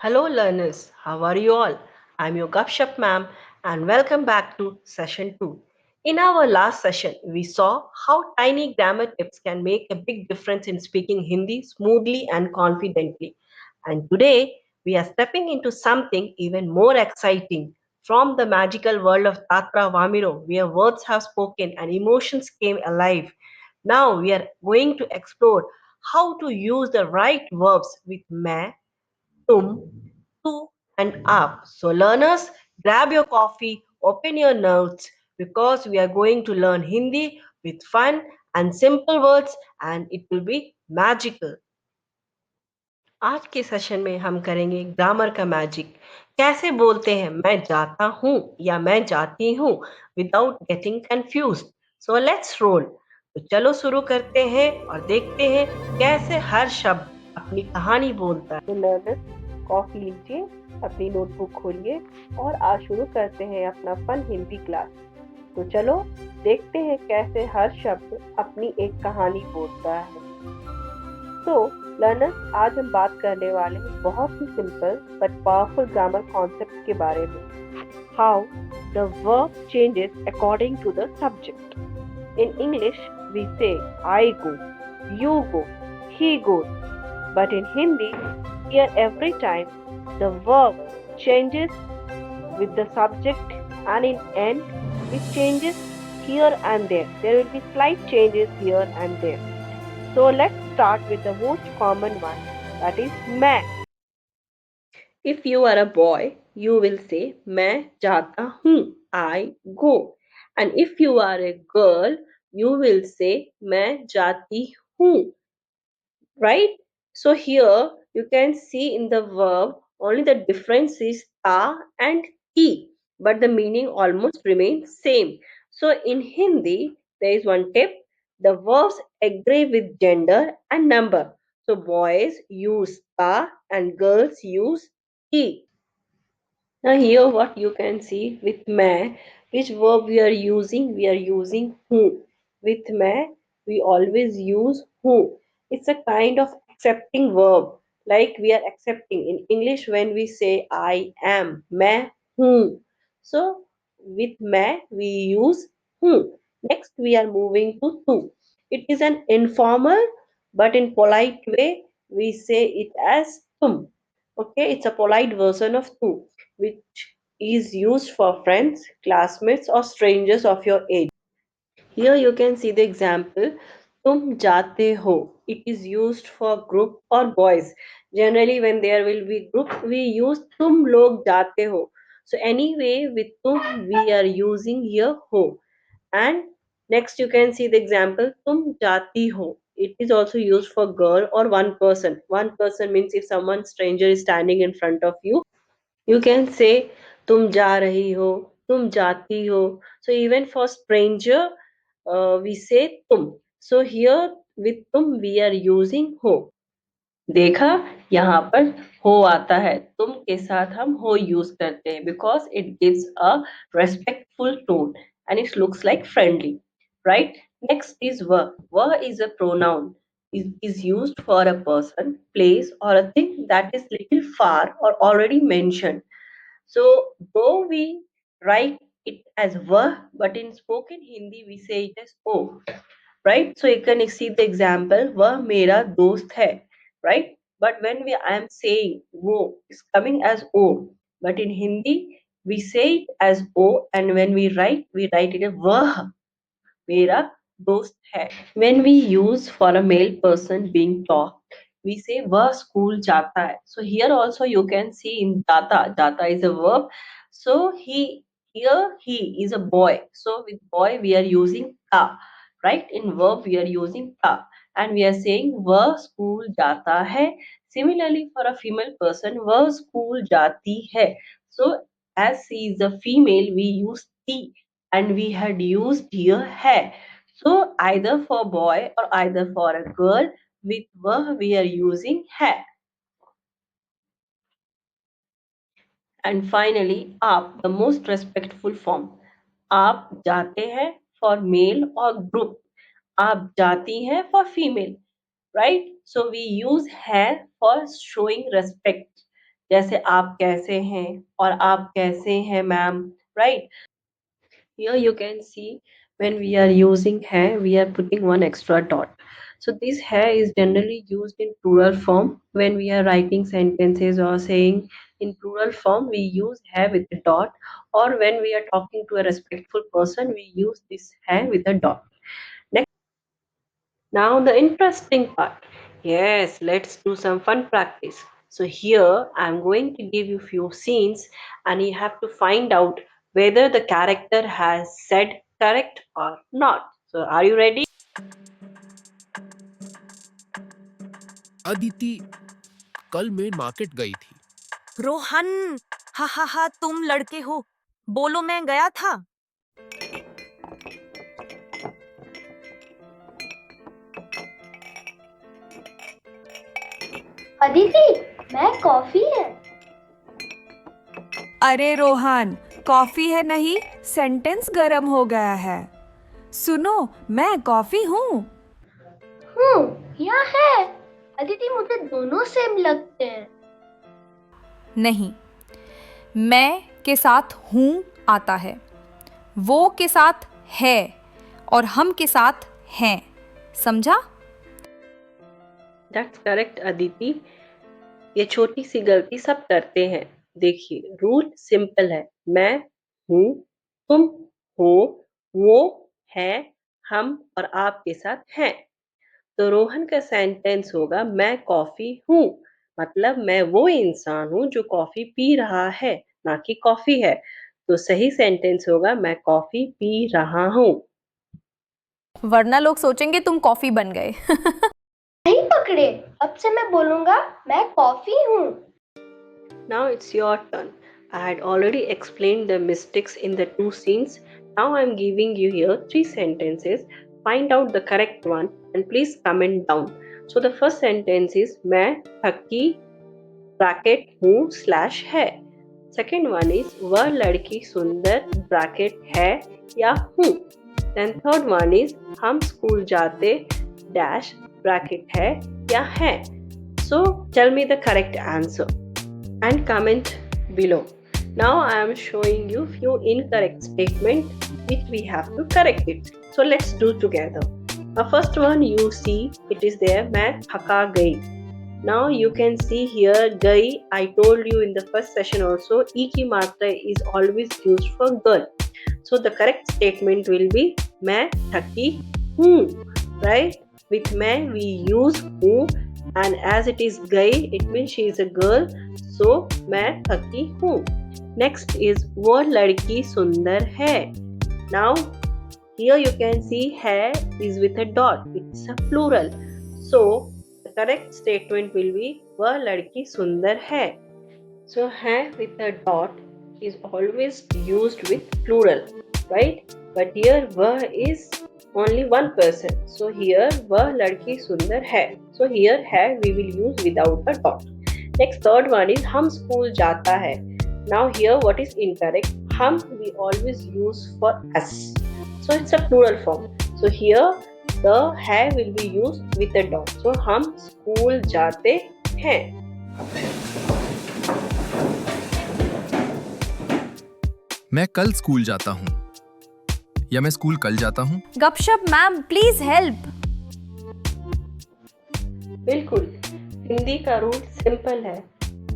Hello, learners. How are you all? I'm your Gupshup ma'am, and welcome back to session 2. In our last session, we saw how tiny grammar tips can make a big difference in speaking Hindi smoothly and confidently. And today, we are stepping into something even more exciting from the magical world of Tatra Vamiro, where words have spoken and emotions came alive. Now, we are going to explore how to use the right verbs with मैं, तुम, tu, and up. So, learners, grab your coffee, open your notes because we are going to learn Hindi with fun and simple words, and it will be magical. आज के session में हम करेंगे grammar का magic. कैसे बोलते हैं मैं जाता हूँ या मैं जाती हूँ without getting confuse. So let's roll. तो चलो शुरू करते हैं और देखते हैं कैसे हर शब्द अपनी कहानी बोलता है। तो लर्नर्स, कॉफी लीजिए, अपनी नोटबुक खोलिए और आज शुरू करते हैं अपना फन हिंदी क्लास। तो चलो देखते हैं कैसे हर शब्द अपनी एक कहानी बोलता है। तो लर्नर्स, आज हम बात करने वाले हैं बहुत ही simple but powerful grammar concept के बारे में। How the verb changes according to the subject. In English we say I go, you go, he goes, but in Hindi, here every time the verb changes with the subject, and in end it changes here and there. There will be slight changes here and there. So let's start with the most common one, that is मैं. If you are a boy, you will say मैं जाता हूँ, I go. And if you are a girl, you will say मैं जाती हूँ, right? So here you can see in the verb only the difference is ta and ti, but the meaning almost remains same. So in Hindi there is one tip: the verbs agree with gender and number. So boys use ta and girls use ti. Now here what you can see with मैं, which verb we are using? We are using who. With मैं, we always use who. It's a kind of accepting verb. Like we are accepting. In English when we say I am, मैं हूँ. So with मैं we use who. Next we are moving to tu. It is an informal but in polite way we say it as तुम. Okay, it's a polite version of tu, which is used for friends, classmates, or strangers of your age. Here you can see the example. Tum jate ho. It is used for group or boys. Generally, when there will be group, we use tum log jate ho. So anyway, with tum we are using here ho. And next you can see the example tum jati ho. It is also used for girl or one person. One person means if someone stranger is standing in front of you, you can say तुम जा रही हो, तुम जाती हो. So even for stranger, we say तुम. So here with तुम we are using हो. देखा, यहाँ पर हो आता है, तुम के साथ हम हो यूज करते हैं because it gives a respectful tone and it looks like friendly, right? Next is were is a pronoun, is used for a person, place, or a thing that is little far or already mentioned. So though we write it as were, but in spoken Hindi we say it as o, right? So you can see the example, वह मेरा दोस्त है, right? But when we I am saying वो is coming as o, but in Hindi we say it as o, and when we write it as वह मेरा दोस्त है. When we use for a male person being talked, we say वह school जाता है. So here also you can see in जाता is a verb. So he is a boy. So with boy we are using था, right? In verb we are using था, and we are saying वह school जाता है. Similarly for a female person, वह school जाती है. So as she is a female, we use ती, and we had used here है. So either for boy or either for a girl, with वह we are using है. And finally, आप, the most respectful form. आप जाते हैं for male or group. आप जाती हैं for female, right? So we use है for showing respect. जैसे आप कैसे हैं और आप कैसे हैं ma'am, right? Here you can see when we are using hai, we are putting one extra dot. So this hai is generally used in plural form when we are writing sentences or saying in plural form. We use hai with a dot, or when we are talking to a respectful person, we use this hai with a dot. Next, now the interesting part. Yes, let's do some fun practice. So here I'm going to give you few scenes and you have to find out whether the character has said correct or not. So are you ready? Aditi कल मैं market गई थी। रोहन, हा हा हा, तुम लड़के हो। बोलो, मैं गया था। अदिति, मैं कॉफी है। अरे रोहन, कॉफी है नहीं, सेंटेंस गरम हो गया है। सुनो, मैं कॉफी हूँ। या है। अदिति, मुझे दोनों सेम लगते हैं। नहीं, मैं के साथ हूँ आता है, वो के साथ है और हम के साथ हैं। समझा? That's correct, Aditi. ये छोटी सी गलती सब करते हैं। देखिए, रूल सिंपल है। मैं हूँ, तुम हो, वो है, हम और आप के साथ हैं। तो रोहन का सेंटेंस होगा मैं कॉफी हूँ, मतलब मैं वो इंसान हूँ जो कॉफी पी रहा है, ना कि कॉफी है। तो सही सेंटेंस होगा मैं कॉफी पी रहा हूँ। वरना लोग सोचेंगे तुम कॉफी बन गए। नहीं पकड़े, अब से मैं बोलूंगा मैं कॉफी हूँ। Now it's your turn. I had already explained the mistakes in the two scenes. Now I'm giving you here three sentences. Find out the correct one and please comment down. So the first sentence is मैं थकी bracket हूँ slash है. Second one is वह लड़की सुंदर bracket है या हूँ. Then third one is हम स्कूल जाते डैश ब्रैकेट है या है. So tell me the correct answer and comment below. Now I am showing you few incorrect statements which we have to correct it. So let's do together. The first one you see it is there मैं थका गई. Now you can see here गई. I told you in the first session also e की मात्रा is always used for girl. So the correct statement will be मैं थकी हूँ. Right? With मैं we use हूँ and as it is गई it means she is a girl. So मैं थकी हूँ. Next is वो लड़की सुंदर है. Now here you can see है is with a dot. It's a plural. So the correct statement will be वह लड़की सुंदर है. So है with a dot is always used with plural, right? But here वह is only one person. So here वह लड़की सुंदर है. So here है we will use without a dot. Next third one is हम स्कूल जाता है. Now here what is incorrect? हम we always use for us. So it's a plural form. So here the है will be used with a dot. So हम school जाते हैं. मैं कल स्कूल जाता हूँ या मैं स्कूल कल जाता हूँ। गपशप मैम, प्लीज हेल्प। बिल्कुल, हिंदी का रूल सिंपल है.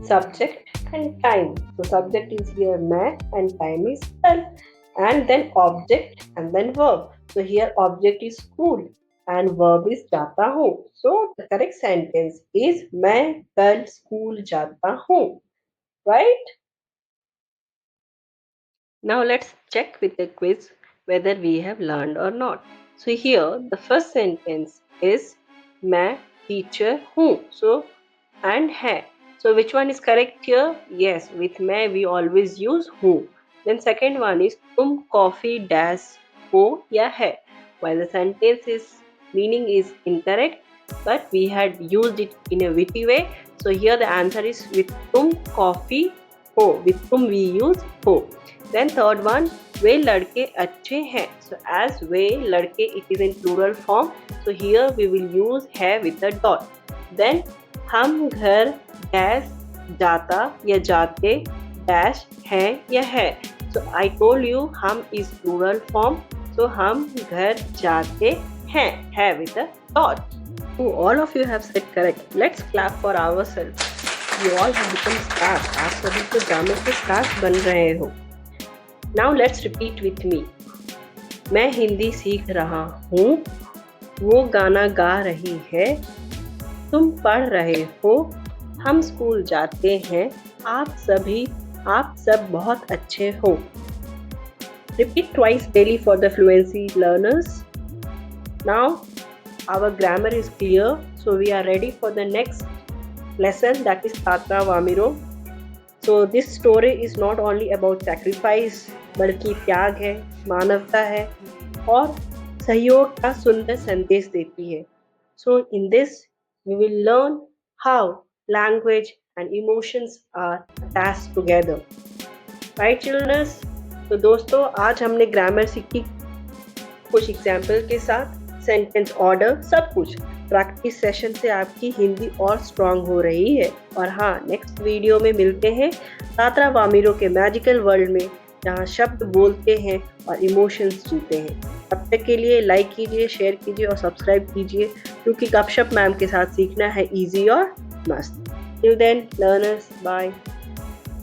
Subject and time. तो सब्जेक्ट इज हियर मैं एंड टाइम इज कल and then object and then verb. So here object is school and verb is जाता हूँ. So the correct sentence is मैं कल स्कूल जाता हूँ. Right? Now let's check with the quiz whether we have learned or not. So here the first sentence is मैं teacher हूँ. So and है. So which one is correct here? Yes, with मैं we always use who. Then second one is तुम coffee dash हो या है. While the sentence is meaning is incorrect, but we had used it in a witty way. So here the answer is with तुम coffee हो. With तुम we use हो. Then third one वे लड़के अच्छे हैं. So as वे लड़के it is in plural form. So here we will use है with a dot. Then हम घर dash जाता या जाते, डैश है या है. So I told you हम is plural form. So हम घर जाते हैं, है with a dot. Oh, all of you have said correct. Let's clap for ourselves. You all have become stars. आप सभी तो ड्रामे के stars बन रहे हो. Now let's repeat with me. मैं हिंदी सीख रहा हूँ, वो गाना गा रही है, तुम पढ़ रहे हो, हम स्कूल जाते हैं, आप सब बहुत अच्छे हो. Repeat twice daily for the fluency learners. Now our grammar is clear, so we are ready for the next lesson, that is Tatra Vamiro. So this story is not only about sacrifice, बल्कि त्याग है, मानवता है और सहयोग का सुंदर संदेश देती है. So in this we will learn how language and emotions are attached together. Right children? तो दोस्तों आज हमने ग्रामर सीखी कुछ एग्जाम्पल के साथ, सेंटेंस ऑर्डर, सब कुछ. प्रैक्टिस सेशन से आपकी हिंदी और स्ट्रांग हो रही है. और हाँ, नेक्स्ट वीडियो में मिलते हैं तात्रा वामिरो के मैजिकल वर्ल्ड में, जहाँ शब्द बोलते हैं और इमोशंस जीते हैं. तब तक के लिए लाइक कीजिए, शेयर कीजिए और सब्सक्राइब कीजिए, क्योंकि गपशप मैम के साथ सीखना है इजी और मस्त. Till then learners, bye.